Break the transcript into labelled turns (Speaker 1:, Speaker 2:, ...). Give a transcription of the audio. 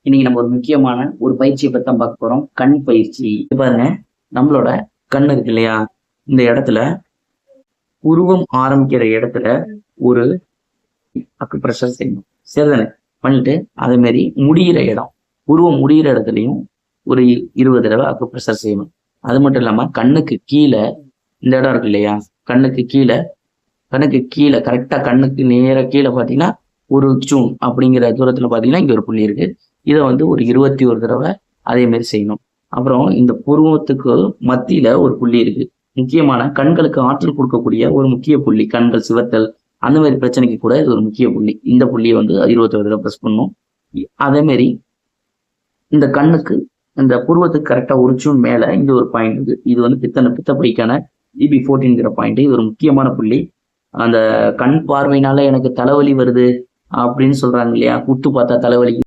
Speaker 1: இன்னைக்கு நம்ம ஒரு முக்கியமான ஒரு பயிற்சியை பத்தி தான் பார்க்க போறோம். கண் பயிற்சி. பாருங்க, நம்மளோட கண் இருக்கு இல்லையா, இந்த இடத்துல உருவம் ஆரம்பிக்கிற இடத்துல ஒரு அக்குப்ரெஷர் செய்யணும். சரிதானே? பண்ணிட்டு அதே மாதிரி முடிகிற இடம், உருவம் முடிகிற இடத்துலையும் ஒரு 20 தடவை அக்குப்ரெஷர் செய்யணும். அது மட்டும் இல்லாம கண்ணுக்கு கீழே இந்த இடம் இருக்கு இல்லையா, கண்ணுக்கு கீழே கரெக்டா கண்ணுக்கு நேர கீழே பாத்தீங்கன்னா ஒரு ஜூன் அப்படிங்கிற தூரத்துல பாத்தீங்கன்னா இங்க ஒரு புள்ளி இருக்கு. இதை வந்து ஒரு 21 தடவை அதே மாதிரி செய்யணும். அப்புறம் இந்த புருவத்துக்கு மத்தியில ஒரு புள்ளி இருக்கு. முக்கியமான கண்களுக்கு ஆற்றல் கொடுக்கக்கூடிய ஒரு முக்கிய புள்ளி, கண்கள் சிவத்தல் அந்த மாதிரி பிரச்சனைக்கு கூட இது ஒரு முக்கிய புள்ளி. இந்த புள்ளியை வந்து 21 தடவை ப்ரெஸ் பண்ணணும். அதே மாதிரி இந்த கண்ணுக்கு இந்த புருவத்துக்கு கரெக்டா ஒரு ஜூன் மேல இங்க ஒரு பாயிண்ட் இருக்கு. இது வந்து பித்தப்பைக்கான EB14 பாயிண்ட். இது ஒரு முக்கியமான புள்ளி. அந்த கண் பார்வையினால எனக்கு தலைவலி வருது அப்படின்னு சொல்றாங்க இல்லையா, உத்து பார்த்தா தலைவலி